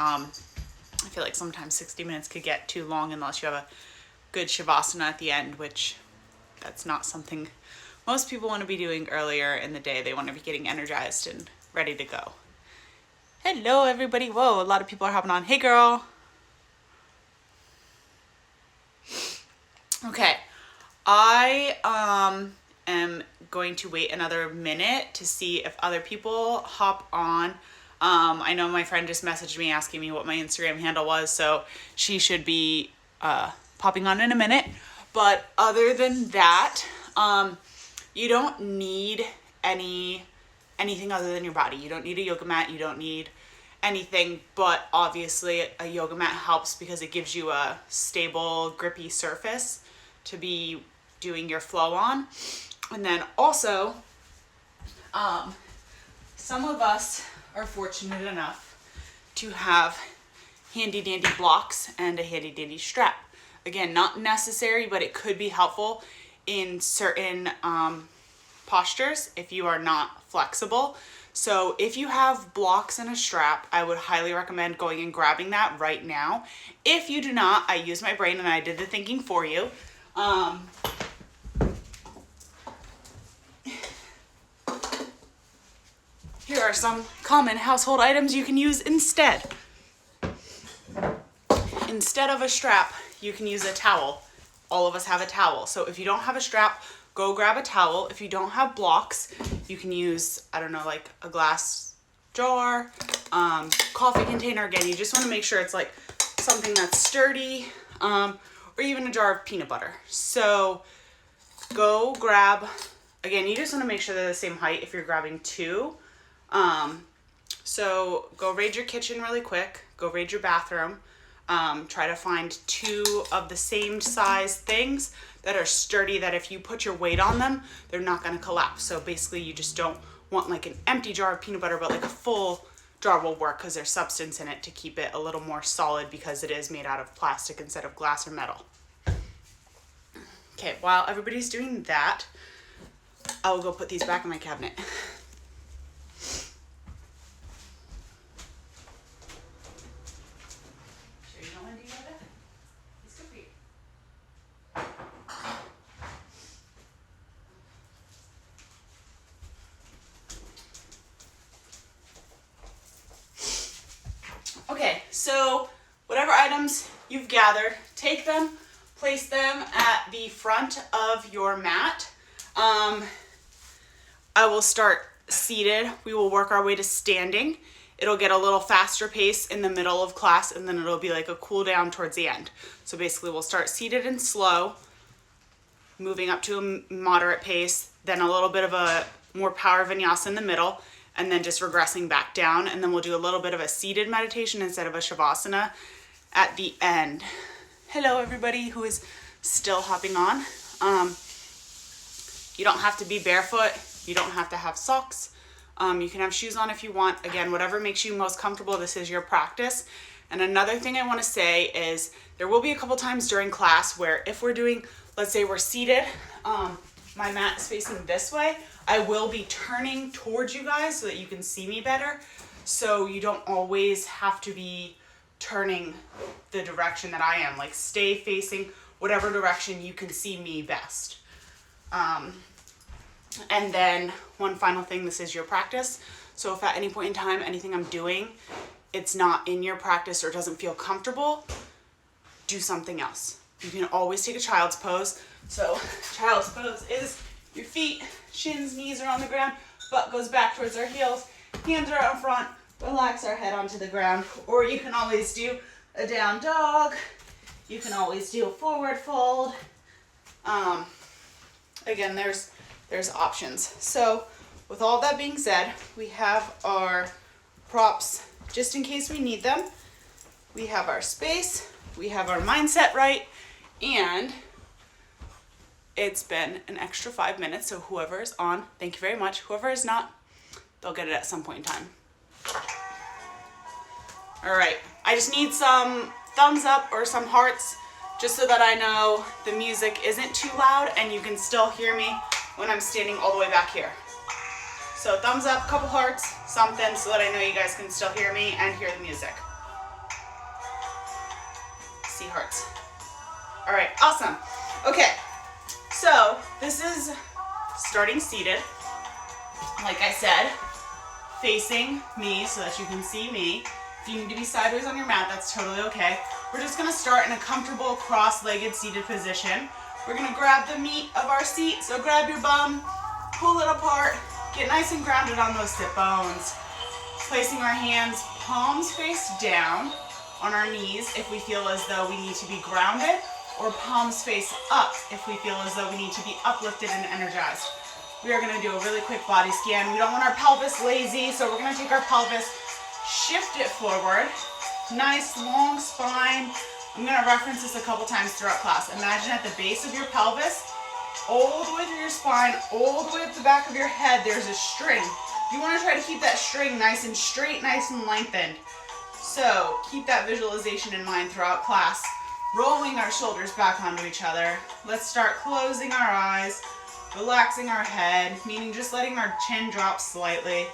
I feel like sometimes 60 minutes could get too long unless you have a good Shavasana at the end, which that's not something most people want to be doing earlier in the day. They want to be getting energized and ready to go. Hello, everybody. Whoa, a lot of people are hopping on. Hey, girl. Okay. I am going to wait another minute to see if other people hop on. I know my friend just messaged me asking me what my Instagram handle was, so she should be popping on in a minute. But other than that, you don't need anything other than your body. You don't need a yoga mat. You don't need anything, but obviously a yoga mat helps because it gives you a stable, grippy surface to be doing your flow on. And then also, some of us are fortunate enough to have handy dandy blocks and a handy dandy strap. Again, not necessary, but it could be helpful in certain postures if you are not flexible. So if you have blocks and a strap, I would highly recommend going and grabbing that right now. If you do not, I use my brain and I did the thinking for you. Here are some common household items you can use instead. Instead of a strap, you can use a towel. All of us have a towel. So if you don't have a strap, go grab a towel. If you don't have blocks, you can use, I don't know, like a glass jar, coffee container. Again, you just want to make sure it's like something that's sturdy, or even a jar of peanut butter. So go grab, again, you just want to make sure they're the same height if you're grabbing two. So go raid your kitchen really quick, go raid your bathroom. Try to find two of the same size things that are sturdy, that if you put your weight on them, they're not going to collapse. So basically you just don't want like an empty jar of peanut butter, but like a full jar will work because there's substance in it to keep it a little more solid because it is made out of plastic instead of glass or metal. Okay, while everybody's doing that, I will go put these back in my cabinet. Okay, so whatever items you've gathered, take them, place them at the front of your mat. I will start seated. We will work our way to standing. It'll get a little faster pace in the middle of class, and then it'll be like a cool down towards the end. So basically we'll start seated and slow, moving up to a moderate pace, then a little bit of a more power vinyasa in the middle, and then just regressing back down. And then we'll do a little bit of a seated meditation instead of a Shavasana at the end. Hello, everybody who is still hopping on. You don't have to be barefoot. You don't have to have socks. You can have shoes on if you want. Again, whatever makes you most comfortable, this is your practice. And another thing I want to say is there will be a couple times during class where if we're doing, let's say we're seated, my mat is facing this way, I will be turning towards you guys so that you can see me better. So you don't always have to be turning the direction that I am. Like stay facing whatever direction you can see me best. And then one final thing, this is your practice. So if at any point in time, anything I'm doing, it's not in your practice or doesn't feel comfortable, do something else. You can always take a child's pose. So child's pose is your feet, shins, knees are on the ground, butt goes back towards our heels, hands are out in front, relax our head onto the ground. Or you can always do a down dog. You can always do a forward fold. Again, there's options. So with all that being said, we have our props just in case we need them. We have our space, we have our mindset right, and it's been an extra 5 minutes, so whoever is on, thank you very much. Whoever is not, they'll get it at some point in time. All right, I just need some thumbs up or some hearts just so that I know the music isn't too loud and you can still hear me when I'm standing all the way back here. So thumbs up, couple hearts, something so that I know you guys can still hear me and hear the music. see hearts. All right, awesome. Okay, so this is starting seated. Like I said, facing me so that you can see me. If you need to be sideways on your mat, that's totally okay. We're just gonna start in a comfortable cross-legged seated position. We're gonna grab the meat of our seat, so grab your bum, pull it apart, get nice and grounded on those sit bones. Placing our hands palms face down on our knees if we feel as though we need to be grounded, or palms face up if we feel as though we need to be uplifted and energized. We are gonna do a really quick body scan. We don't want our pelvis lazy, so we're gonna take our pelvis, shift it forward, nice long spine. I'm gonna reference this a couple times throughout class. Imagine at the base of your pelvis, all the way through your spine, all the way up the back of your head, there's a string. You wanna try to keep that string nice and straight, nice and lengthened. So keep that visualization in mind throughout class. Rolling our shoulders back onto each other. Let's start closing our eyes, relaxing our head, meaning just letting our chin drop slightly.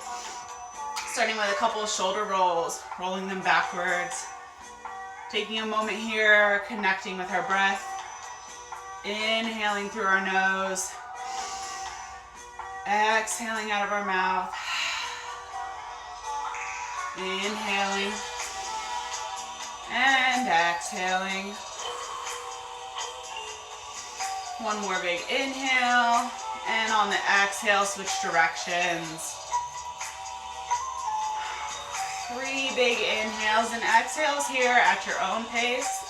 Starting with a couple of shoulder rolls, rolling them backwards. Taking a moment here, connecting with our breath. Inhaling through our nose. Exhaling out of our mouth. Inhaling. And exhaling. One more big inhale. And on the exhale, switch directions. 3 big inhales and exhales here at your own pace.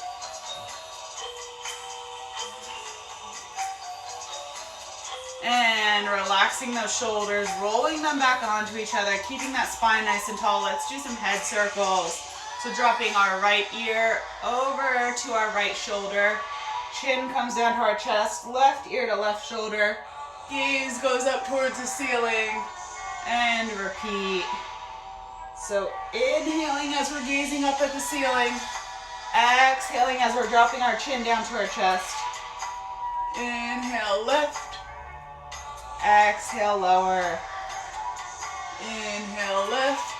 And relaxing those shoulders, rolling them back onto each other, keeping that spine nice and tall. Let's do some head circles. So dropping our right ear over to our right shoulder. Chin comes down to our chest, left ear to left shoulder. Gaze goes up towards the ceiling. And repeat. So inhaling as we're gazing up at the ceiling. Exhaling as we're dropping our chin down to our chest. Inhale, lift. Exhale, lower. Inhale, lift.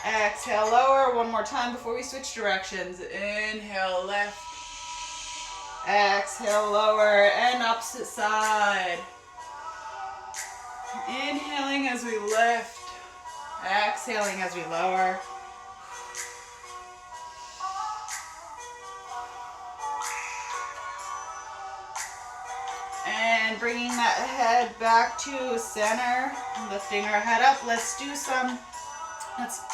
Exhale, lower. One more time before we switch directions. Inhale, lift. Exhale, lower. And opposite side. Inhaling as we lift. Exhaling as we lower. And bringing that head back to center, lifting our head up. Let's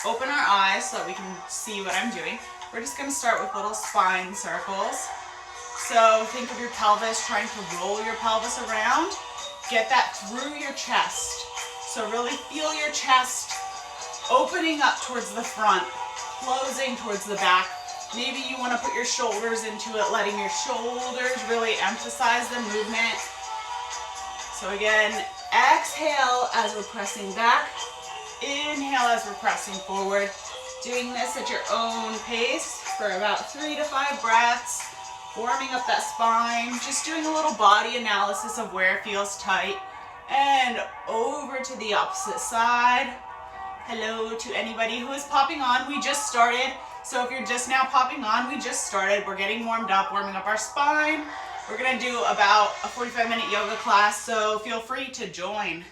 open our eyes so that we can see what I'm doing. We're just gonna start with little spine circles. So think of your pelvis, trying to roll your pelvis around. Get that through your chest. So really feel your chest opening up towards the front, closing towards the back. Maybe you want to put your shoulders into it, letting your shoulders really emphasize the movement. So again, exhale as we're pressing back. Inhale as we're pressing forward. Doing this at your own pace for about 3 to 5 breaths. Warming up that spine. Just doing a little body analysis of where it feels tight. And over to the opposite side. Hello to anybody who is popping on. We just started. So if you're just now popping on, we just started. We're getting warmed up, warming up our spine. We're gonna do about a 45-minute yoga class, so feel free to join.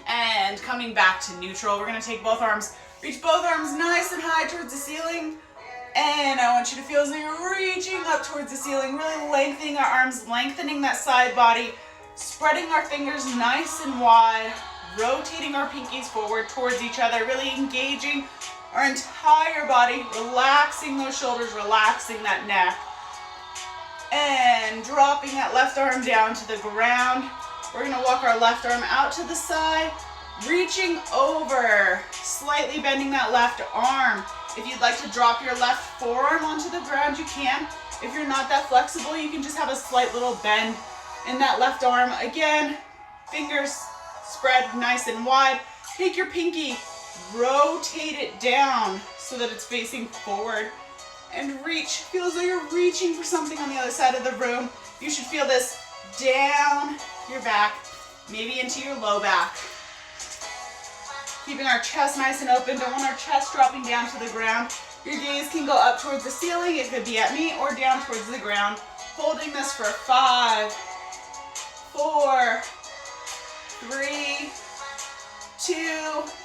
And coming back to neutral, we're gonna take both arms, reach both arms nice and high towards the ceiling. And I want you to feel as though you're reaching up towards the ceiling, really lengthening our arms, lengthening that side body, spreading our fingers nice and wide, rotating our pinkies forward towards each other, really engaging our entire body, relaxing those shoulders, relaxing that neck. And dropping that left arm down to the ground. We're gonna walk our left arm out to the side, reaching over, slightly bending that left arm. If you'd like to drop your left forearm onto the ground, you can. If you're not that flexible, you can just have a slight little bend in that left arm. Again, fingers spread nice and wide. Take your pinky, rotate it down so that it's facing forward, and reach. Feel as though you're reaching for something on the other side of the room. You should feel this down your back, maybe into your low back. Keeping our chest nice and open. Don't want our chest dropping down to the ground. Your gaze can go up towards the ceiling. It could be at me or down towards the ground. Holding this for 5, 4, 3, 2,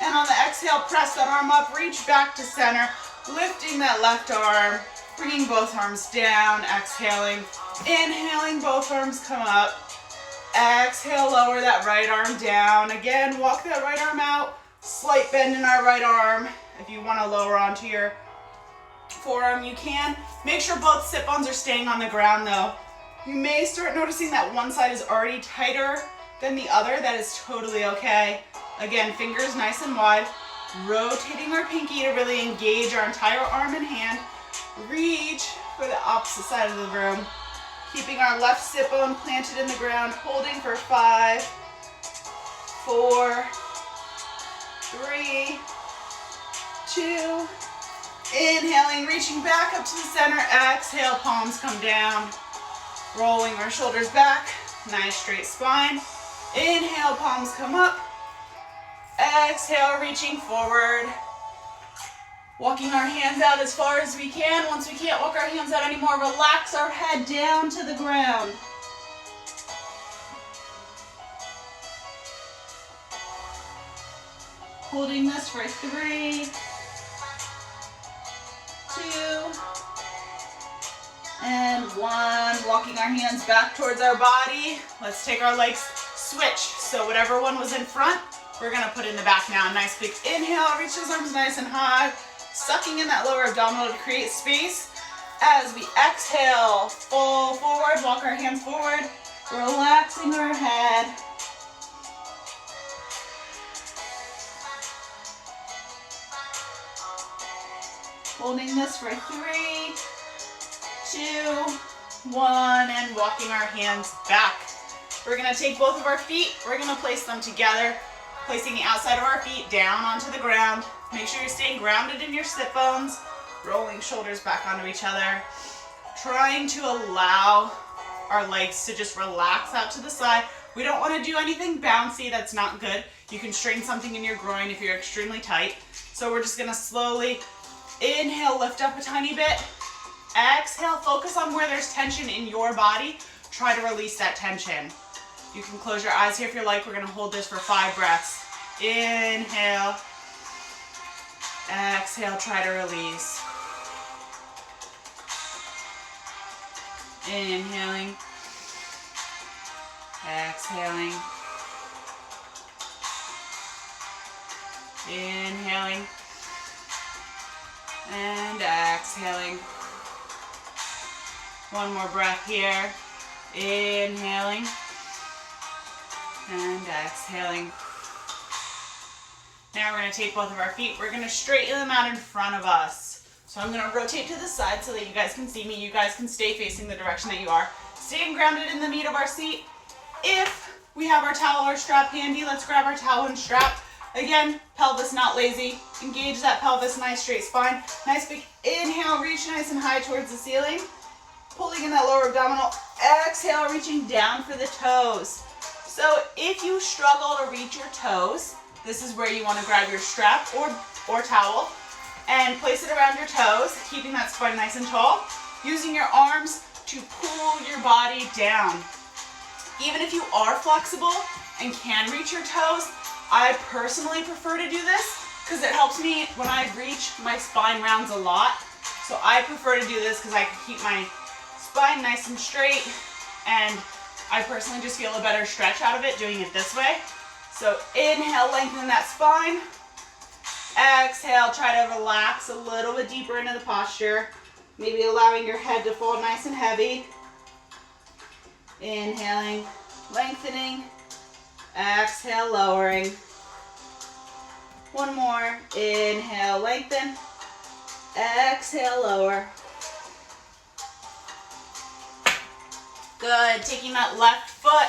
and on the exhale, press that arm up, reach back to center, lifting that left arm, bringing both arms down, exhaling, inhaling, both arms come up, exhale, lower that right arm down. Again, walk that right arm out, slight bend in our right arm. If you want to lower onto your forearm, you can. Make sure both sit bones are staying on the ground though. You may start noticing that one side is already tighter than the other. That is totally okay. Again, fingers nice and wide. Rotating our pinky to really engage our entire arm and hand. Reach for the opposite side of the room. Keeping our left sit bone planted in the ground. Holding for 5, 4, 3, 2. Inhaling, reaching back up to the center. Exhale, palms come down. Rolling our shoulders back. Nice straight spine. Inhale, palms come up. Exhale, reaching forward. Walking our hands out as far as we can. Once we can't walk our hands out anymore, relax our head down to the ground. Holding this for 3, 2, and 1. Walking our hands back towards our body. Let's take our legs, switch. So whatever one was in front, we're gonna put in the back now. Nice big inhale, reach those arms nice and high. Sucking in that lower abdominal to create space. As we exhale, full forward, walk our hands forward, relaxing our head. Holding this for 3, 2, 1, and walking our hands back. We're gonna take both of our feet, we're gonna place them together, placing the outside of our feet down onto the ground. Make sure you're staying grounded in your sit bones, rolling shoulders back onto each other, trying to allow our legs to just relax out to the side. We don't want to do anything bouncy, that's not good. You can strain something in your groin if you're extremely tight. So we're just gonna slowly inhale, lift up a tiny bit. Exhale, focus on where there's tension in your body. Try to release that tension. You can close your eyes here if you like. We're gonna hold this for 5 breaths. Inhale. Exhale, try to release. Inhaling. Exhaling. Inhaling. And exhaling. One more breath here. Inhaling. And exhaling. Now we're going to take both of our feet. We're going to straighten them out in front of us. So I'm going to rotate to the side so that you guys can see me. You guys can stay facing the direction that you are. Staying grounded in the meat of our seat. If we have our towel or strap handy, let's grab our towel and strap. Again, pelvis not lazy. Engage that pelvis, nice straight spine. Nice big inhale, reach nice and high towards the ceiling. Pulling in that lower abdominal. Exhale, reaching down for the toes. So if you struggle to reach your toes, this is where you want to grab your strap or towel and place it around your toes, keeping that spine nice and tall, using your arms to pull your body down. Even if you are flexible and can reach your toes, I personally prefer to do this because it helps me when I reach my spine rounds a lot. So I prefer to do this because I can keep my spine nice and straight, and I personally just feel a better stretch out of it doing it this way. So inhale, lengthen that spine. Exhale, try to relax a little bit deeper into the posture. Maybe allowing your head to fall nice and heavy. Inhaling, lengthening. Exhale, lowering. One more. Inhale, lengthen. Exhale, lower. Good. Taking that left foot,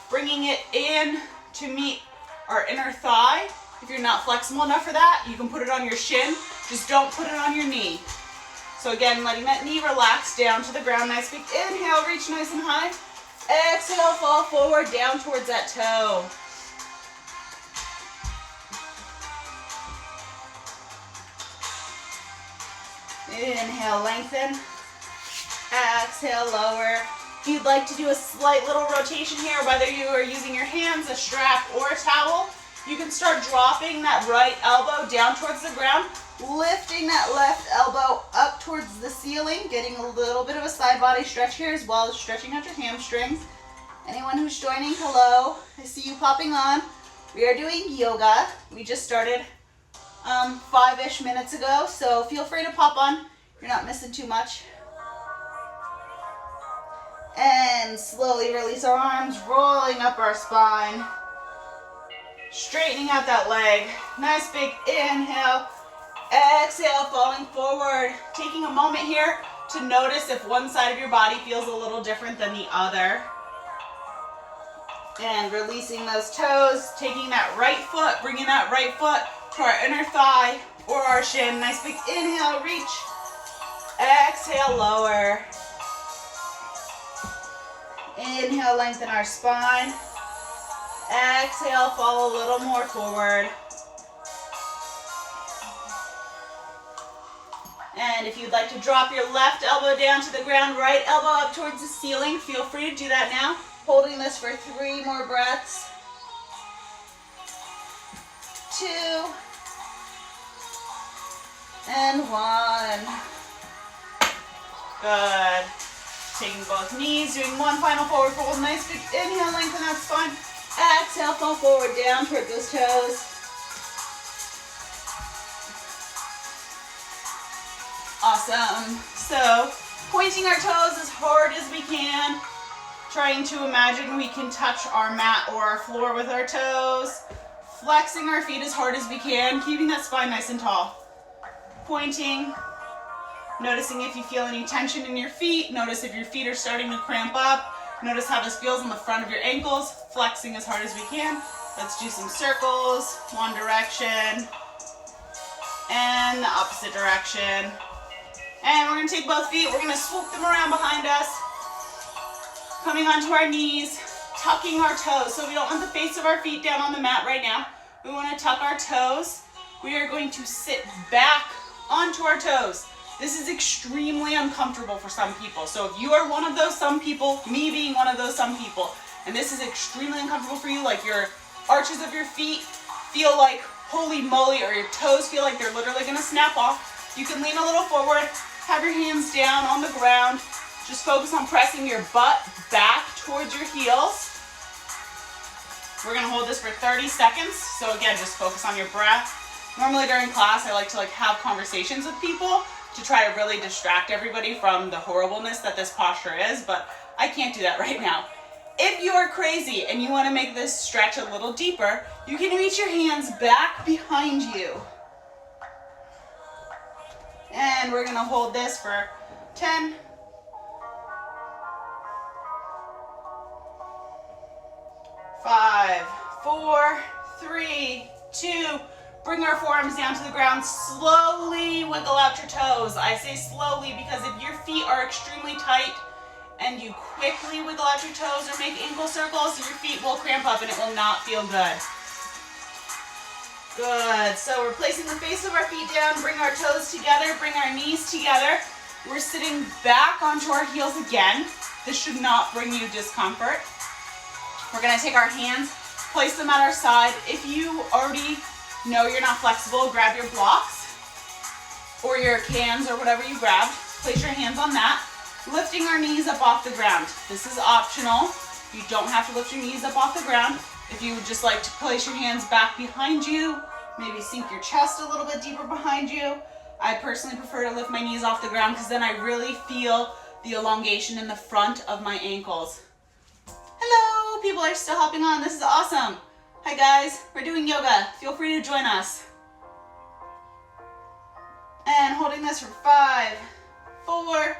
bringing it in to meet our inner thigh. If you're not flexible enough for that, you can put it on your shin. Just don't put it on your knee. So again, letting that knee relax down to the ground. Nice big inhale, reach nice and high. Exhale, fall forward down towards that toe. Inhale, lengthen. Exhale, lower. If you'd like to do a slight little rotation here, whether you are using your hands, a strap, or a towel, you can start dropping that right elbow down towards the ground, lifting that left elbow up towards the ceiling, getting a little bit of a side body stretch here as well as stretching out your hamstrings. Anyone who's joining, hello. I see you popping on. We are doing yoga. We just started 5-ish minutes ago, so feel free to pop on. You're not missing too much. And slowly release our arms, rolling up our spine. Straightening out that leg. Nice big inhale. Exhale, falling forward. Taking a moment here to notice if one side of your body feels a little different than the other. And releasing those toes. Taking that right foot, bringing that right foot to our inner thigh or our shin. Nice big inhale, reach. Exhale, lower. Inhale, lengthen our spine. Exhale, fall a little more forward. And if you'd like to drop your left elbow down to the ground, right elbow up towards the ceiling, feel free to do that now. Holding this for 3 more breaths. 2. And 1. Good. Taking both knees, doing one final forward fold. Nice big inhale, lengthen that spine. Exhale, fall forward, down toward those toes. Awesome. So, pointing our toes as hard as we can. Trying to imagine we can touch our mat or our floor with our toes. Flexing our feet as hard as we can, keeping that spine nice and tall. Pointing. Noticing if you feel any tension in your feet. Notice if your feet are starting to cramp up. Notice how this feels on the front of your ankles. Flexing as hard as we can. Let's do some circles. One direction. And the opposite direction. And we're going to take both feet. We're going to swoop them around behind us. Coming onto our knees. Tucking our toes. So we don't want the face of our feet down on the mat right now. We want to tuck our toes. We are going to sit back onto our toes. This is extremely uncomfortable for some people. So if you are one of those some people, me being one of those some people, and this is extremely uncomfortable for you, like your arches of your feet feel like holy moly, or your toes feel like they're literally gonna snap off, you can lean a little forward, have your hands down on the ground, just focus on pressing your butt back towards your heels. We're gonna hold this for 30 seconds. So again, just focus on your breath. Normally during class, I like to have conversations with people to try to really distract everybody from the horribleness that this posture is, but I can't do that right now. If you are crazy and you want to make this stretch a little deeper, you can reach your hands back behind you. And we're gonna hold this for 10, 5, 4, 3, 2, bring our forearms down to the ground. Slowly wiggle out your toes. I say slowly because if your feet are extremely tight and you quickly wiggle out your toes or make ankle circles, your feet will cramp up and it will not feel good. Good. So we're placing the face of our feet down, bring our toes together, bring our knees together. We're sitting back onto our heels again. This should not bring you discomfort. We're going to take our hands, place them at our side. If you already know you're not flexible, grab your blocks or your cans or whatever you grabbed. Place your hands on that. Lifting our knees up off the ground. This is optional. You don't have to lift your knees up off the ground. If you would just like to place your hands back behind you, maybe sink your chest a little bit deeper behind you. I personally prefer to lift my knees off the ground because then I really feel the elongation in the front of my ankles. Hello, people are still hopping on. This is awesome. Hi guys, we're doing yoga. Feel free to join us. And holding this for 5, 4,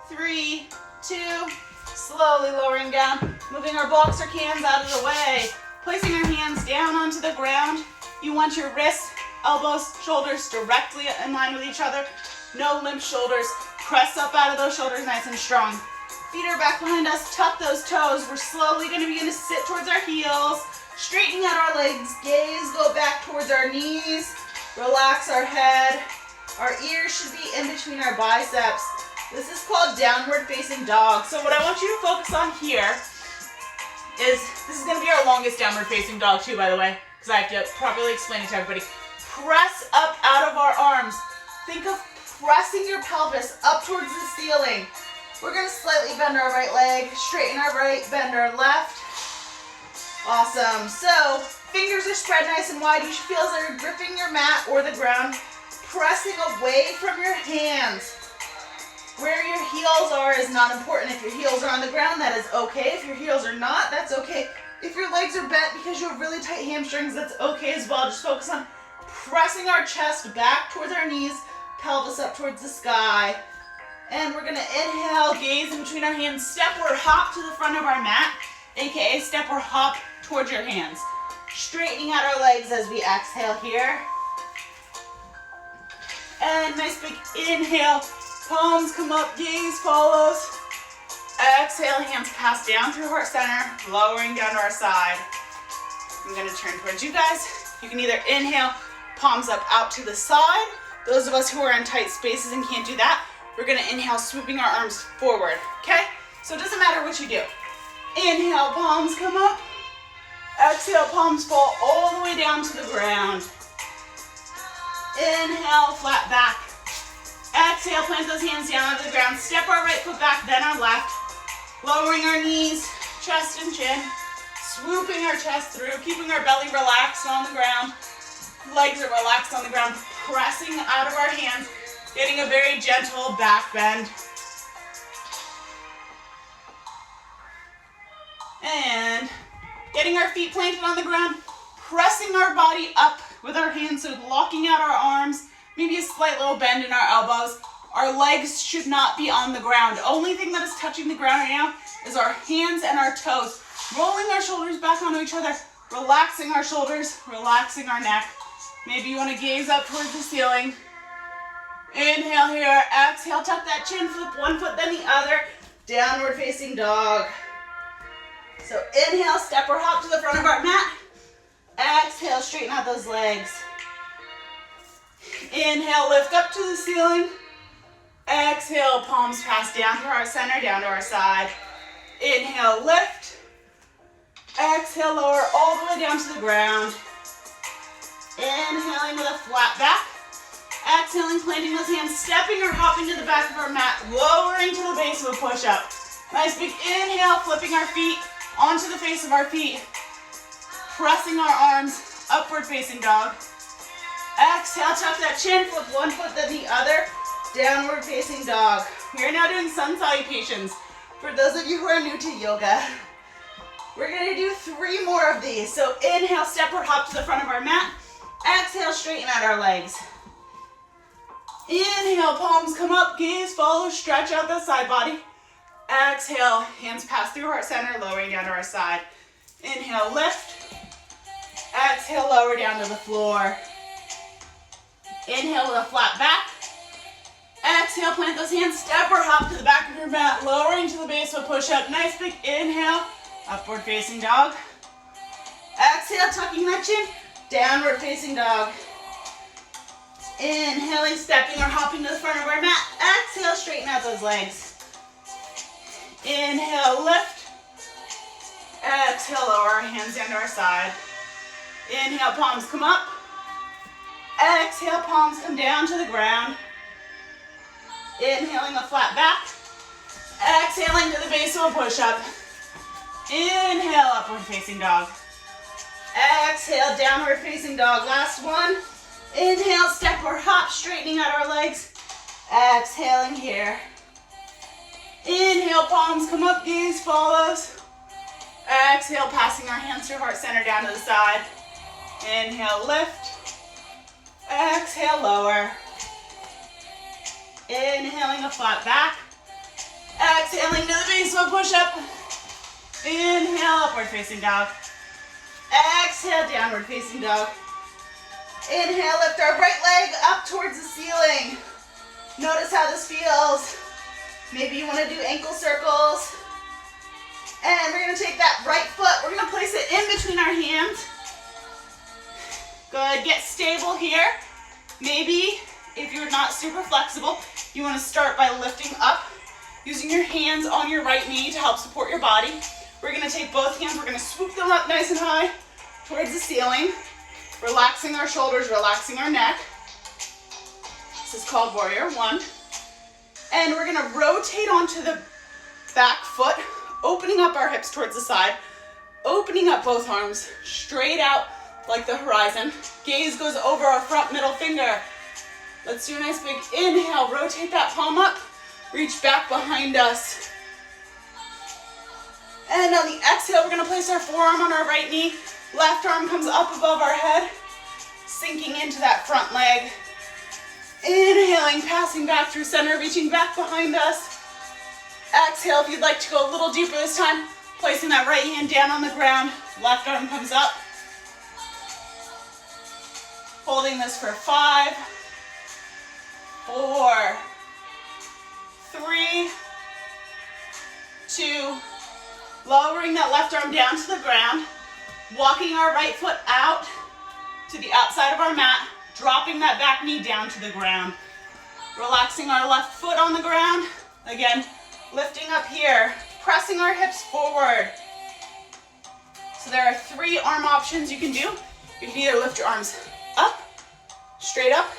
3, 2, slowly lowering down, moving our blocks or cans out of the way, placing our hands down onto the ground. You want your wrists, elbows, shoulders directly in line with each other. No limp shoulders. Press up out of those shoulders nice and strong. Feet are back behind us. Tuck those toes. We're slowly going to begin to sit towards our heels. Straightening out our legs, gaze go back towards our knees, relax our head, Our ears should be in between our biceps. This is called downward facing dog. So what I want you to focus on here is, this is going to be our longest downward facing dog too, by the way, because I have to properly explain it to everybody. Press up out of our arms. Think of pressing your pelvis up towards the ceiling. We're going to slightly bend our right leg, straighten our right, bend our left. Awesome. So fingers are spread nice and wide. You should feel as though you're gripping your mat or the ground, pressing away from your hands. Where your heels are is not important. If your heels are on the ground, that is okay. If your heels are not, that's okay. If your legs are bent because you have really tight hamstrings, that's okay as well. Just focus on pressing our chest back towards our knees, pelvis up towards the sky. And we're going to inhale, gaze in between our hands, step or hop to the front of our mat, aka step or hop towards your hands. Straightening out our legs as we exhale here. And nice big inhale. Palms come up, gaze follows. Exhale, hands pass down through heart center, lowering down to our side. I'm going to turn towards you guys. You can either inhale, palms up out to the side. Those of us who are in tight spaces and can't do that, we're going to inhale, swooping our arms forward, okay? So it doesn't matter what you do. Inhale, palms come up. Exhale, palms fall all the way down to the ground. Inhale, flat back. Exhale, plant those hands down onto the ground. Step our right foot back, then our left. Lowering our knees, chest and chin. Swooping our chest through, keeping our belly relaxed on the ground. Legs are relaxed on the ground. Pressing out of our hands, getting a very gentle back bend. And getting our feet planted on the ground. Pressing our body up with our hands, so locking out our arms. Maybe a slight little bend in our elbows. Our legs should not be on the ground. Only thing that is touching the ground right now is our hands and our toes. Rolling our shoulders back onto each other, relaxing our shoulders, relaxing our neck. Maybe you want to gaze up towards the ceiling. Inhale here, exhale, tuck that chin, flip one foot then the other. Downward facing dog. So inhale, step or hop to the front of our mat. Exhale, straighten out those legs. Inhale, lift up to the ceiling. Exhale, palms pass down to our center, down to our side. Inhale, lift. Exhale, lower all the way down to the ground. Inhaling with a flat back. Exhaling, planting those hands, stepping or hopping to the back of our mat, lowering to the base of a push-up. Nice big inhale, flipping our feet onto the face of our feet. Pressing our arms, upward facing dog. Exhale, tuck that chin, flip one foot then the other, downward facing dog. We are now doing sun salutations. For those of you who are new to yoga, we're gonna do 3 more of these. So inhale, step or hop to the front of our mat. Exhale, straighten out our legs. Inhale, palms come up, gaze follow, stretch out the side body. Exhale, hands pass through heart center, lowering down to our side. Inhale, lift. Exhale, lower down to the floor. Inhale with a flat back. Exhale, plant those hands, step or hop to the back of your mat, lowering to the base of a push-up. Nice big inhale, upward facing dog. Exhale, tucking that chin, downward facing dog. Inhaling, stepping or hopping to the front of our mat. Exhale, straighten out those legs. Inhale, lift. Exhale, lower our hands down to our side. Inhale, palms come up. Exhale, palms come down to the ground. Inhaling a flat back. Exhaling to the base of a push-up. Inhale, upward facing dog. Exhale, downward facing dog. Last one. Inhale, step or hop, straightening out our legs. Exhaling here. Inhale, palms come up, gaze follows. Exhale, passing our hands through heart center down to the side. Inhale, lift. Exhale, lower. Inhaling a flat back. Exhaling to the base of a push-up. Inhale, upward facing dog. Exhale, downward facing dog. Inhale, lift our right leg up towards the ceiling. Notice how this feels. Maybe you want to do ankle circles. And we're going to take that right foot, we're going to place it in between our hands. Good, get stable here. Maybe If you're not super flexible, you want to start by lifting up, using your hands on your right knee to help support your body. We're going to take both hands, we're going to swoop them up nice and high towards the ceiling, relaxing our shoulders, relaxing our neck. This is called Warrior One. And we're going to rotate onto the back foot, opening up our hips towards the side, opening up both arms straight out like the horizon. Gaze goes over our front middle finger. Let's do a nice big inhale, rotate that palm up, reach back behind us. And on the exhale, we're gonna place our forearm on our right knee, left arm comes up above our head, sinking into that front leg. Inhaling, passing back through center, reaching back behind us. Exhale, if you'd like to go a little deeper this time, placing that right hand down on the ground, left arm comes up. Holding this for 5, 4, 3, 2, lowering that left arm down to the ground, walking our right foot out to the outside of our mat, dropping that back knee down to the ground, relaxing our left foot on the ground, again, lifting up here, pressing our hips forward. So there are 3 arm options you can do. You can either lift your arms up, straight up,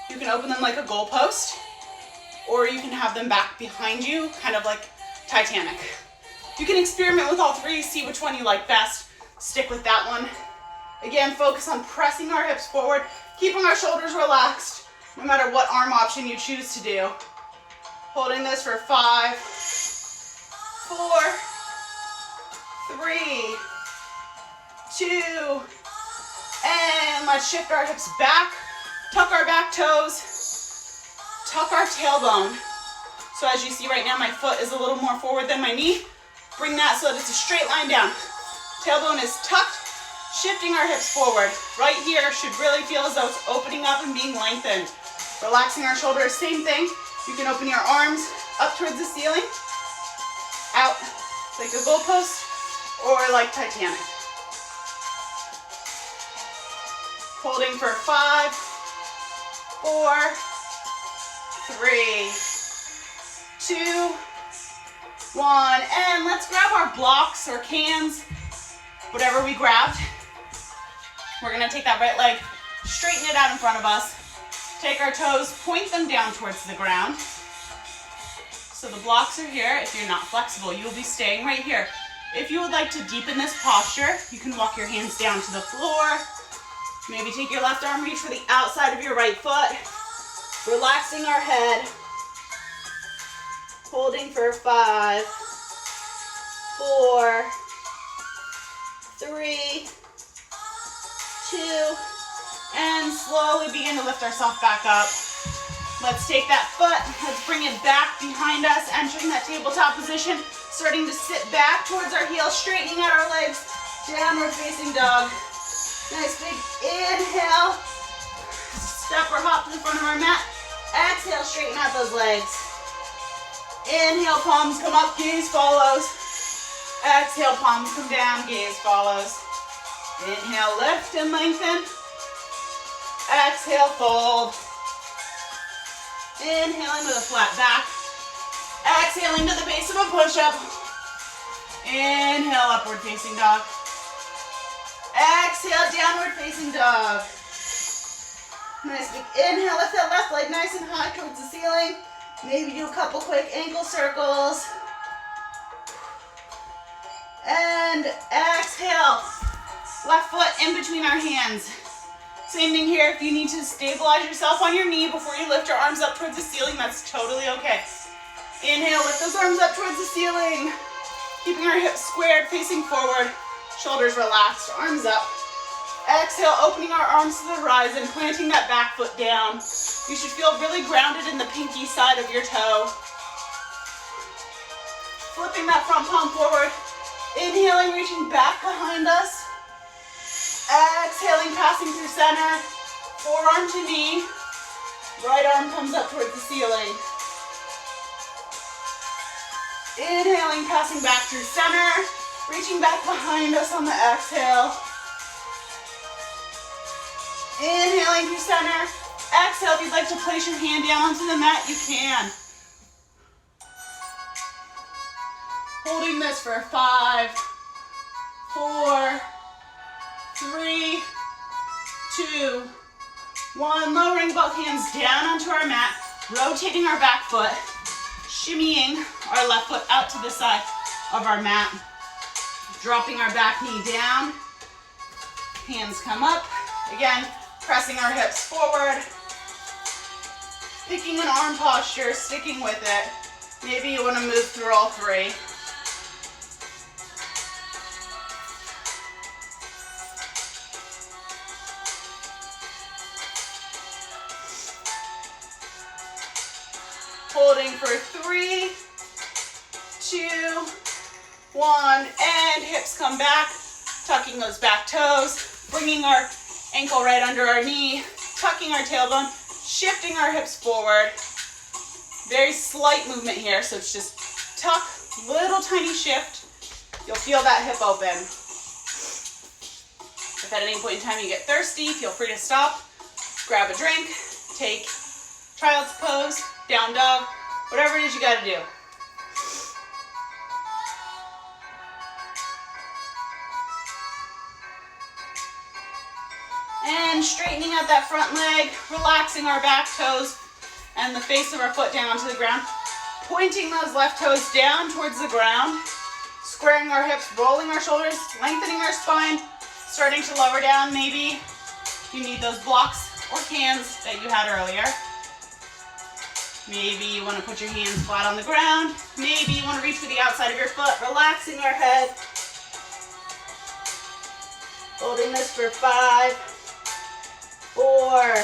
you can open them like a goalpost, or you can have them back behind you, kind of like Titanic. You can experiment with all 3, see which one you like best, stick with that one. Again, focus on pressing our hips forward, keeping our shoulders relaxed, no matter what arm option you choose to do. Holding this for 5, 4, 3, 2, and let's shift our hips back, tuck our back toes, tuck our tailbone. So as you see right now, my foot is a little more forward than my knee. Bring that so that it's a straight line down. Tailbone is tucked, shifting our hips forward. Right here should really feel as though it's opening up and being lengthened. Relaxing our shoulders, same thing. You can open your arms up towards the ceiling, out like a goalpost, or like Titanic. Holding for 5, 4, 3, 2, 1, and let's grab our blocks or cans, whatever we grabbed. We're gonna take that right leg, straighten it out in front of us, take our toes, point them down towards the ground. So the blocks are here. If you're not flexible, you'll be staying right here. If you would like to deepen this posture, you can walk your hands down to the floor. Maybe take your left arm, reach for the outside of your right foot. Relaxing our head. Holding for 5, 4, 3, 2, and slowly begin to lift ourselves back up. Let's take that foot, let's bring it back behind us, entering that tabletop position, starting to sit back towards our heels, straightening out our legs, downward facing dog. Nice big inhale, step or hop to the front of our mat. Exhale, straighten out those legs. Inhale, palms come up, gaze follows. Exhale, palms come down, gaze follows. Inhale, lift and lengthen. Exhale, fold. Inhaling with a flat back. Exhaling to the base of a push-up. Inhale, upward facing dog. Exhale, downward facing dog. Nice big inhale, lift that left leg nice and high towards the ceiling. Maybe do a couple quick ankle circles. And exhale. Left foot in between our hands. Same thing here. If you need to stabilize yourself on your knee before you lift your arms up towards the ceiling, that's totally okay. Inhale, lift those arms up towards the ceiling. Keeping our hips squared, facing forward. Shoulders relaxed, arms up. Exhale, opening our arms to the horizon, planting that back foot down. You should feel really grounded in the pinky side of your toe. Flipping that front palm forward. Inhaling, reaching back behind us. Exhaling, passing through center. Forearm to knee. Right arm comes up towards the ceiling. Inhaling, passing back through center. Reaching back behind us on the exhale. Inhaling through center. Exhale, if you'd like to place your hand down onto the mat, you can. Holding this for 5, 4, 3, 2, 1. Lowering both hands down onto our mat, rotating our back foot, shimmying our left foot out to the side of our mat, dropping our back knee down, hands come up, again, pressing our hips forward, picking an arm posture, sticking with it. Maybe you want to move through all 3. Holding for 3, 2, 1, and hips come back, tucking those back toes, bringing our ankle right under our knee, tucking our tailbone, shifting our hips forward. Very slight movement here, so it's just tuck, little tiny shift. You'll feel that hip open. If at any point in time you get thirsty, feel free to stop, grab a drink, take child's pose, down dog, whatever it is you gotta do. And straightening out that front leg, relaxing our back toes and the face of our foot down onto the ground. Pointing those left toes down towards the ground, squaring our hips, rolling our shoulders, lengthening our spine, starting to lower down. Maybe you need those blocks or cans that you had earlier. Maybe you want to put your hands flat on the ground. Maybe you want to reach for the outside of your foot, relaxing our head. Holding this for 5, 4,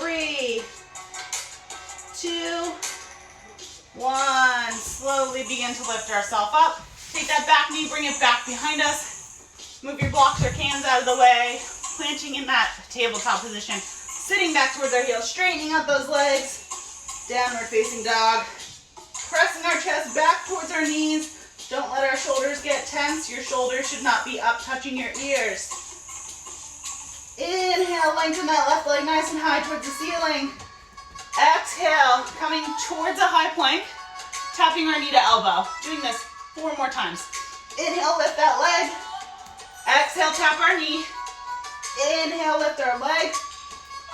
3, 2, 1. Slowly begin to lift ourselves up. Take that back knee, bring it back behind us. Move your blocks or cans out of the way. Planting in that tabletop position. Sitting back towards our heels, straightening out those legs. Downward facing dog. Pressing our chest back towards our knees. Don't let our shoulders get tense. Your shoulders should not be up touching your ears. Inhale, lengthen that left leg nice and high towards the ceiling. Exhale, coming towards a high plank, tapping our knee to elbow. Doing this 4 more times. Inhale, lift that leg. Exhale, tap our knee. Inhale, lift our leg.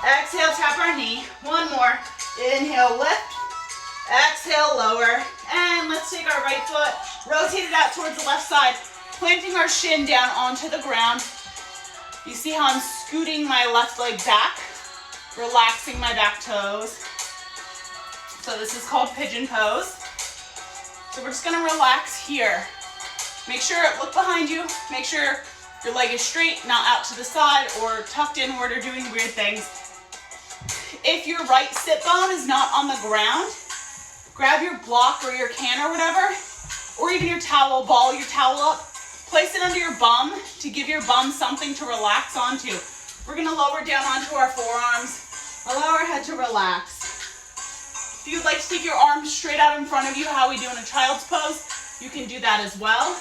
Exhale, tap our knee. 1 more. Inhale, lift. Exhale, lower. And let's take our right foot, rotate it out towards the left side, planting our shin down onto the ground. You see how I'm scooting my left leg back, relaxing my back toes. So this is called pigeon pose. So we're just gonna relax here. Make sure, look behind you, make sure your leg is straight, not out to the side or tucked inward or doing weird things. If your right sit bone is not on the ground, grab your block or your can or whatever, or even your towel, ball your towel up, place it under your bum to give your bum something to relax onto. We're gonna lower down onto our forearms, allow our head to relax. If you'd like to take your arms straight out in front of you, how we do in a child's pose, you can do that as well.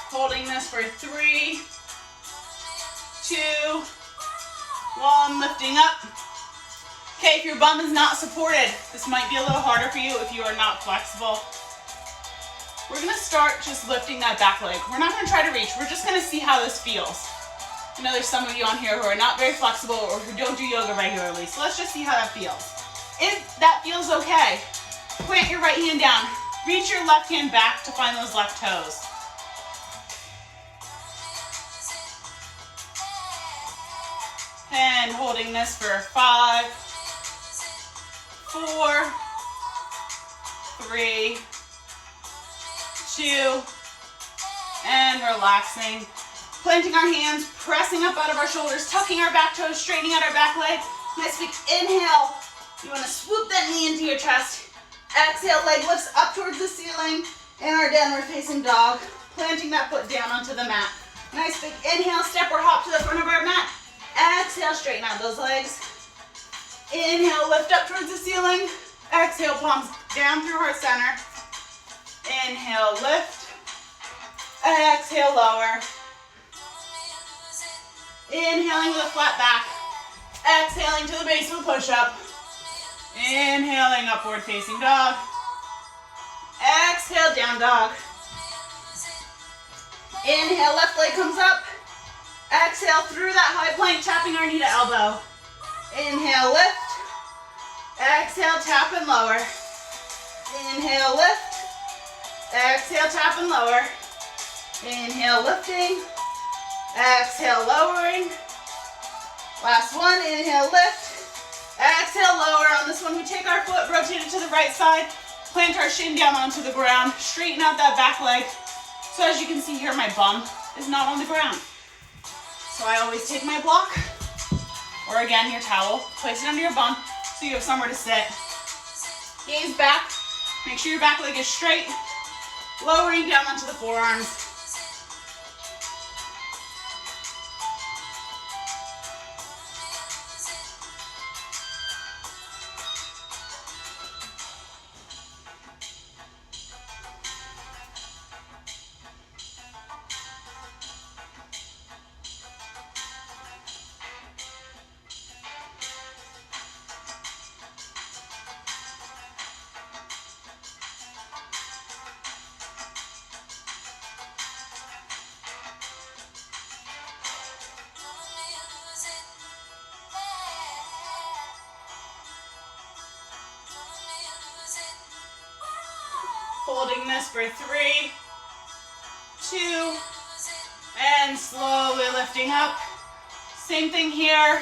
Holding this for 3, 2, 1, lifting up. Okay, if your bum is not supported, this might be a little harder for you if you are not flexible. We're gonna start just lifting that back leg. We're not gonna try to reach, we're just gonna see how this feels. I know there's some of you on here who are not very flexible or who don't do yoga regularly, so let's just see how that feels. If that feels okay, plant your right hand down, reach your left hand back to find those left toes. And holding this for 5, 4, 3, 2, and relaxing. Planting our hands, pressing up out of our shoulders, tucking our back toes, straightening out our back leg. Nice big inhale. You want to swoop that knee into your chest. Exhale, leg lifts up towards the ceiling in our downward facing dog. Planting that foot down onto the mat. Nice big inhale, step or hop to the front of our mat. Exhale, straighten out those legs. Inhale, lift up towards the ceiling. Exhale, palms down through heart center. Inhale, lift. Exhale, lower. Inhaling with a flat back. Exhaling to the base of a push-up. Inhaling, upward facing dog. Exhale, down dog. Inhale, left leg comes up. Exhale, through that high plank, tapping our knee to elbow. Inhale, lift. Exhale, tap and lower. Inhale, lift. Exhale, tap and lower. Inhale, lifting. Exhale, lowering. Last one, inhale, lift. Exhale, lower. On this one, we take our foot, rotate it to the right side, plant our shin down onto the ground, straighten out that back leg. So as you can see here, my bum is not on the ground. So I always take my block, or again, your towel, place it under your bum so you have somewhere to sit. Gaze back, make sure your back leg is straight, lowering down onto the forearms. Holding this for 3, 2, and slowly lifting up. Same thing here.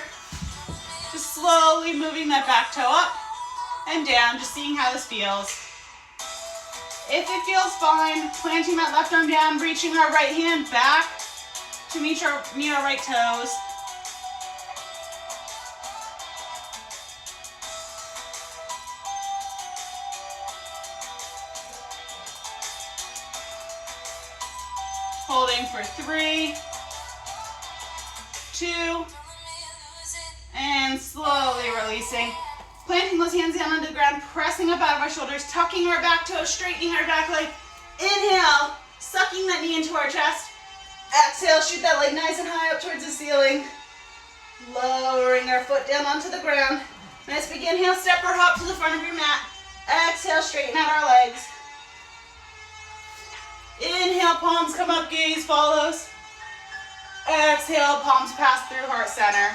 Just slowly moving that back toe up and down, just seeing how this feels. If it feels fine, planting that left arm down, reaching our right hand back to meet our right toes. Holding for 3, 2, and slowly releasing. Planting those hands down onto the ground, pressing up out of our shoulders, tucking our back toes, straightening our back leg. Inhale, sucking that knee into our chest. Exhale, shoot that leg nice and high up towards the ceiling. Lowering our foot down onto the ground. Nice big inhale, step or hop to the front of your mat. Exhale, straighten out our legs. Inhale, palms come up, gaze follows. Exhale, palms pass through heart center.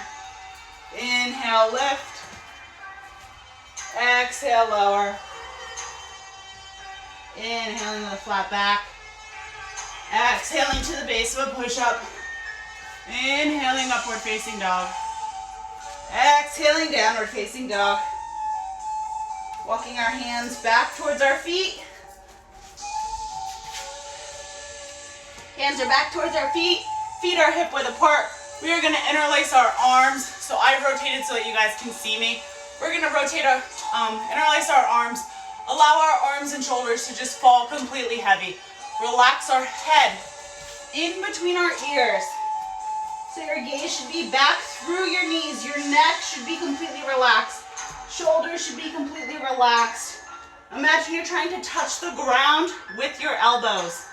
Inhale, lift. Exhale, lower. Inhaling with a flat back. Exhaling to the base of a push-up. Inhaling, upward facing dog. Exhaling, downward facing dog. Walking our hands back towards our feet. Hands are back towards our feet. Feet are hip width apart. We are going to interlace our arms. So I rotated so that you guys can see me. We're going to rotate our, interlace our arms. Allow our arms and shoulders to just fall completely heavy. Relax our head in between our ears. So your gaze should be back through your knees. Your neck should be completely relaxed. Shoulders should be completely relaxed. Imagine you're trying to touch the ground with your elbows.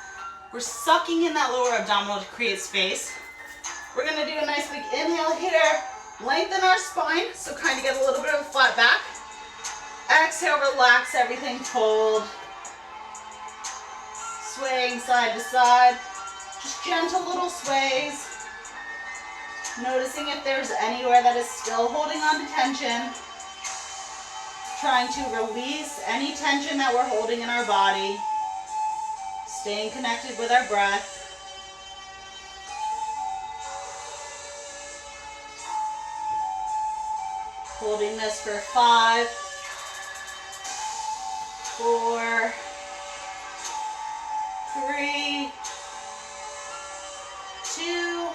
We're sucking in that lower abdominal to create space. We're going to do a nice big inhale here. Lengthen our spine, so kind of get a little bit of a flat back. Exhale, relax everything, fold. Swaying side to side. Just gentle little sways. Noticing if there's anywhere that is still holding on to tension. Trying to release any tension that we're holding in our body. Staying connected with our breath. Holding this for 5, 4, 3, 2,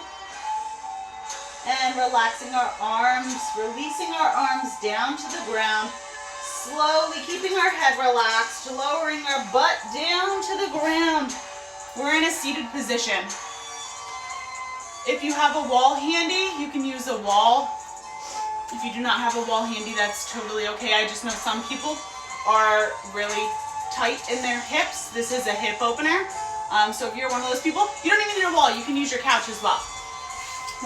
and relaxing our arms, releasing our arms down to the ground. Slowly keeping our head relaxed, lowering our butt down to the ground. We're in a seated position. If you have a wall handy, you can use a wall. If you do not have a wall handy, that's totally okay. I just know some people are really tight in their hips. This is a hip opener. So if you're one of those people, you don't even need a wall. You can use your couch as well.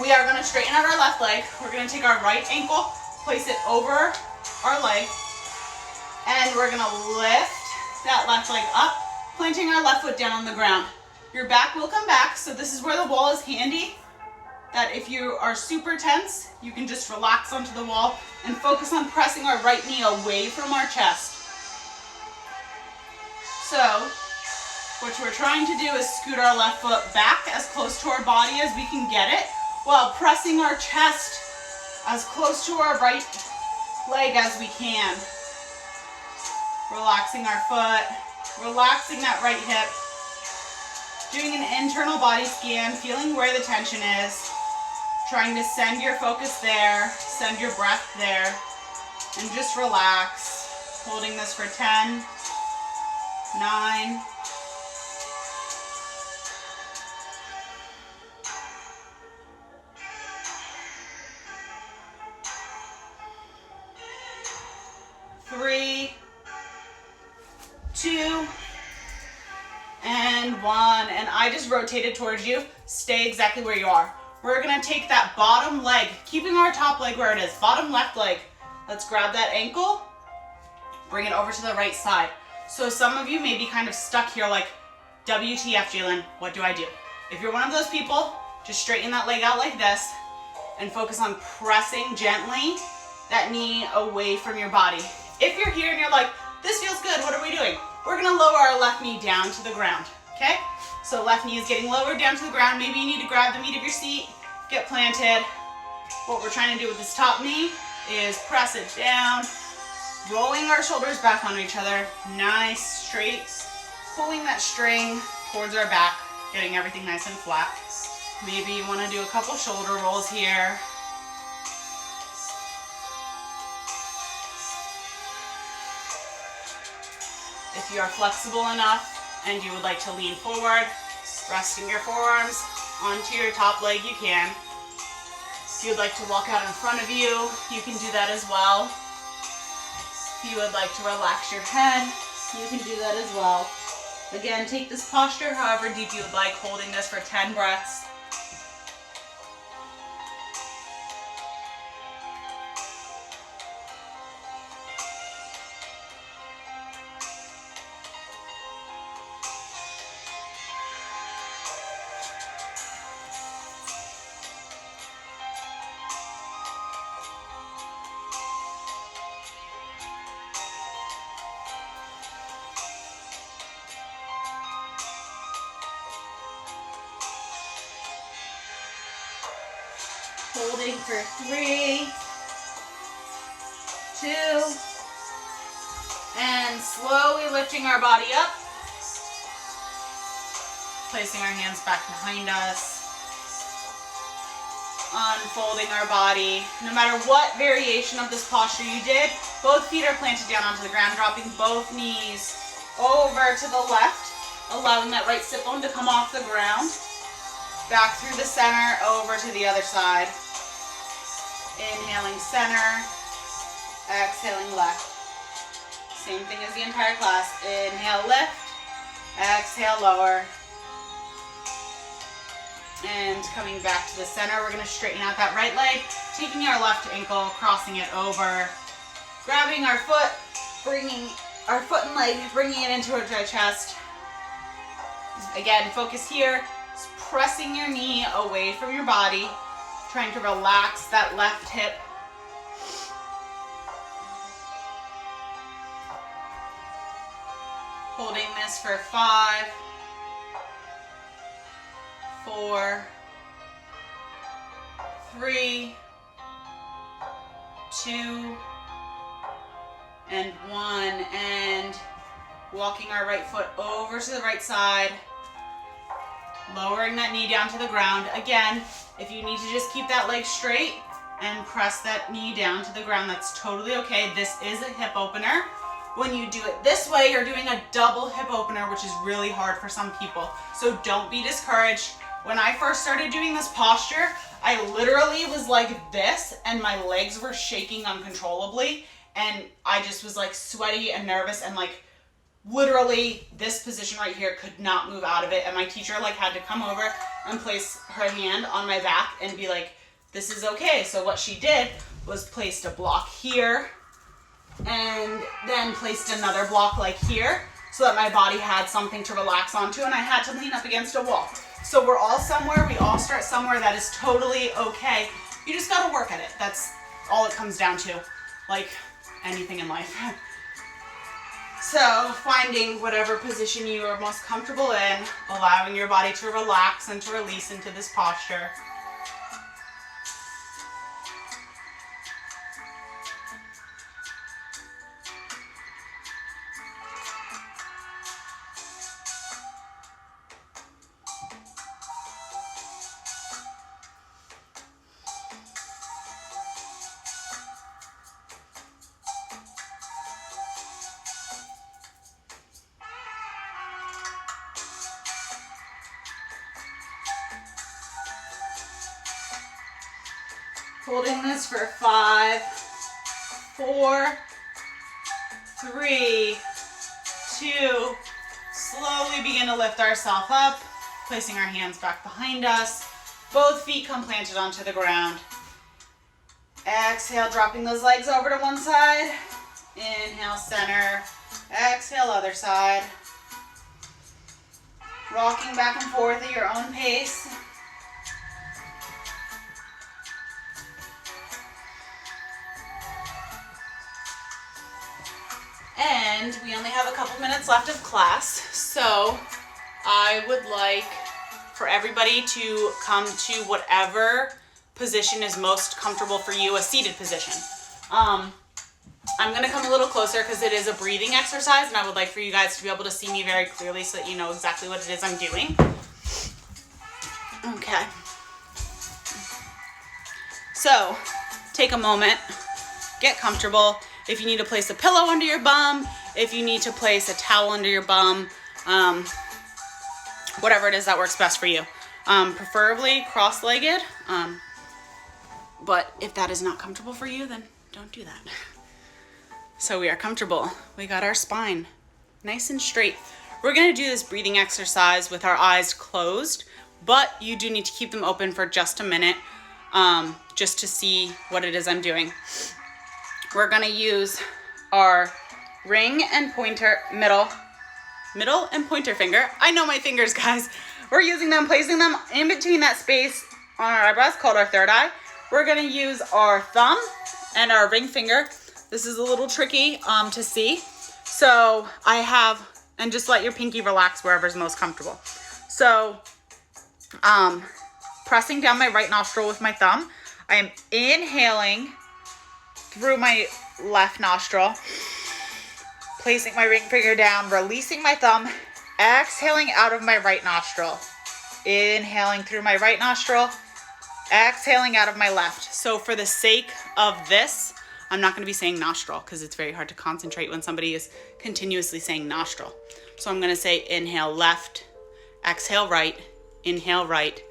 We are going to straighten out our left leg. We're going to take our right ankle, place it over our leg, and we're going to lift that left leg up, planting our left foot down on the ground. Your back will come back, so this is where the wall is handy. That if you are super tense, you can just relax onto the wall and focus on pressing our right knee away from our chest. So, what we're trying to do is scoot our left foot back as close to our body as we can get it, while pressing our chest as close to our right leg as we can. Relaxing our foot, relaxing that right hip, doing an internal body scan, feeling where the tension is, trying to send your focus there, send your breath there, and just relax. Holding this for 10, 9, 3, 2, and 1. And I just rotated towards you. Stay exactly where you are. We're gonna take that bottom leg, keeping our top leg where it is, bottom left leg. Let's grab that ankle, bring it over to the right side. So some of you may be kind of stuck here like, WTF, Jalen, what do I do? If you're one of those people, just straighten that leg out like this and focus on pressing gently that knee away from your body. If you're here and you're like, this feels good, what are we doing? We're gonna lower our left knee down to the ground, okay? So left knee is getting lowered down to the ground. Maybe you need to grab the meat of your seat, get planted. What we're trying to do with this top knee is press it down, rolling our shoulders back onto each other. Nice, straight, pulling that string towards our back, getting everything nice and flat. Maybe you wanna do a couple shoulder rolls here. If you are flexible enough and you would like to lean forward, resting your forearms onto your top leg, you can. If you would like to walk out in front of you, you can do that as well. If you would like to relax your head, you can do that as well. Again, take this posture however deep you would like, holding this for 10 breaths. Holding for 3, 2, and slowly lifting our body up. Placing our hands back behind us. Unfolding our body. No matter what variation of this posture you did, both feet are planted down onto the ground, dropping both knees over to the left, allowing that right sit bone to come off the ground. Back through the center, over to the other side. Inhaling center, exhaling left. Same thing as the entire class. Inhale, lift, exhale, lower. And coming back to the center, we're gonna straighten out that right leg, taking our left ankle, crossing it over, grabbing our foot, bringing our foot and leg, bringing it into our chest. Again, focus here. Pressing your knee away from your body, trying to relax that left hip. Holding this for 5, 4, 3, 2, and 1. And walking our right foot over to the right side. Lowering that knee down to the ground. Again, if you need to just keep that leg straight and press that knee down to the ground, that's totally okay. This is a hip opener. When you do it this way, you're doing a double hip opener, which is really hard for some people. So don't be discouraged. When I first started doing this posture, I literally was like this and my legs were shaking uncontrollably, and I just was like sweaty and nervous, and like literally this position right here could not move out of it, and my teacher like had to come over and place her hand on my back and be like, this is okay. So what she did was placed a block here and then placed another block like here so that my body had something to relax onto, and I had to lean up against a wall. So we're all somewhere, we all start somewhere. That is totally okay. You just gotta work at it. That's all it comes down to, like anything in life. So finding whatever position you are most comfortable in, allowing your body to relax and to release into this posture. Holding this for 5, 4, 3, 2. Slowly begin to lift ourselves up, placing our hands back behind us. Both feet come planted onto the ground. Exhale, dropping those legs over to one side. Inhale, center. Exhale, other side. Rocking back and forth at your own pace. And we only have a couple minutes left of class, so I would like for everybody to come to whatever position is most comfortable for you, a seated position. I'm gonna come a little closer because it is a breathing exercise, and I would like for you guys to be able to see me very clearly so that you know exactly what it is I'm doing. Okay. So, take a moment, get comfortable. If you need to place a pillow under your bum, if you need to place a towel under your bum, whatever it is that works best for you. Preferably cross-legged, but if that is not comfortable for you, then don't do that. So we are comfortable. We got our spine nice and straight. We're gonna do this breathing exercise with our eyes closed, but you do need to keep them open for just a minute, just to see what it is I'm doing. We're gonna use our ring and pointer, middle and pointer finger. I know my fingers, guys. We're using them, placing them in between that space on our eyebrows called our third eye. We're gonna use our thumb and our ring finger. This is a little tricky to see. So I have, and just let your pinky relax wherever's most comfortable. So pressing down my right nostril with my thumb, I am inhaling through my left nostril, placing my ring finger down, releasing my thumb, exhaling out of my right nostril, inhaling through my right nostril, exhaling out of my left. So for the sake of this, I'm not going to be saying nostril because it's very hard to concentrate when somebody is continuously saying nostril. So I'm going to say inhale left, exhale right, inhale right,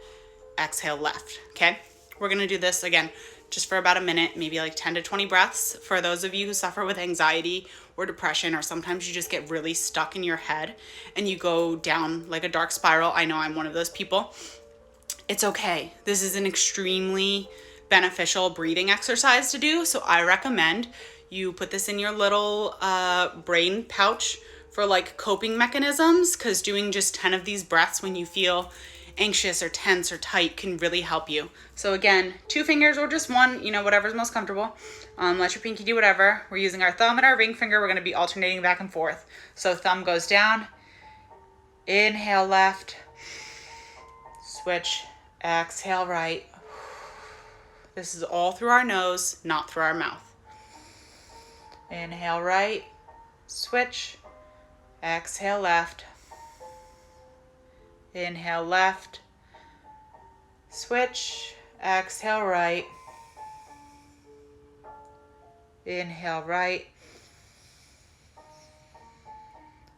exhale left. Okay? We're going to do this again just for about a minute, maybe like 10 to 20 breaths. For those of you who suffer with anxiety or depression, or sometimes you just get really stuck in your head and you go down like a dark spiral. I know I'm one of those people. It's okay. This is an extremely beneficial breathing exercise to do. So I recommend you put this in your little brain pouch for like coping mechanisms, because doing just 10 of these breaths when you feel anxious or tense or tight can really help you. So again, 2 fingers or just one, whatever's most comfortable. Let your pinky do whatever. We're using our thumb and our ring finger. We're going to be alternating back and forth. So thumb goes down, inhale left, switch, exhale right. This is all through our nose, not through our mouth. Inhale right, switch, exhale left. Inhale left, switch, exhale right, inhale right,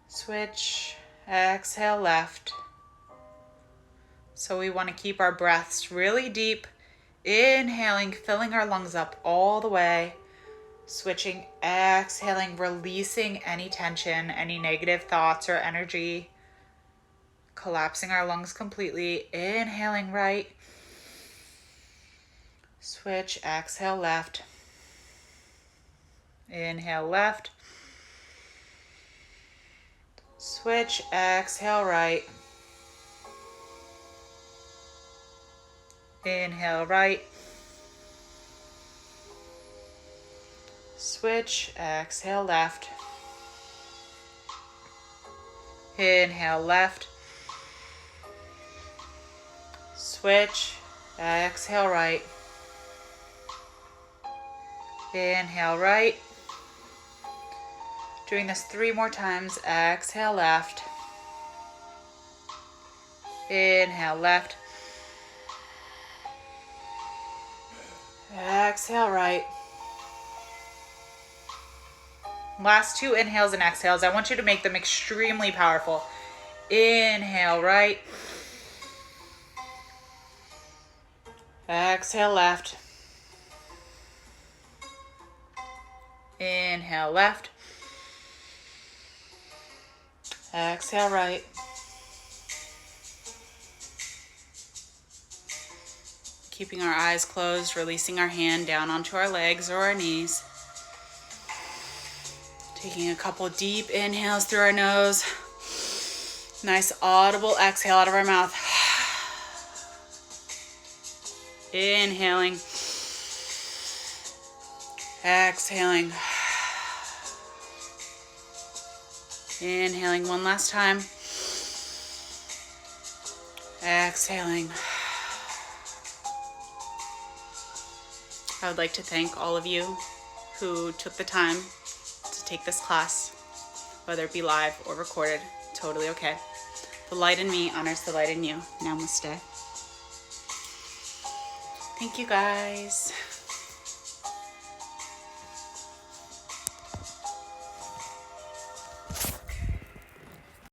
switch, exhale left, So we want to keep our breaths really deep. Inhaling, filling our lungs up all the way. Switching, exhaling, releasing any tension, any negative thoughts or energy. Collapsing our lungs completely. Inhaling right. Switch, exhale left. Inhale left. Switch, exhale right. Inhale right. Switch, exhale left. Inhale left. Switch, exhale right. Inhale right. Doing this 3 more times. Exhale left. Inhale left. Exhale right. Last 2 inhales and exhales. I want you to make them extremely powerful. Inhale right. Exhale left. Inhale left. Exhale right. Keeping our eyes closed, releasing our hand down onto our legs or our knees. Taking a couple deep inhales through our nose. Nice audible exhale out of our mouth. Inhaling. Exhaling. Inhaling one last time. Exhaling. I would like to thank all of you who took the time to take this class, whether it be live or recorded, totally okay. The light in me honors the light in you. Namaste. Thank you guys.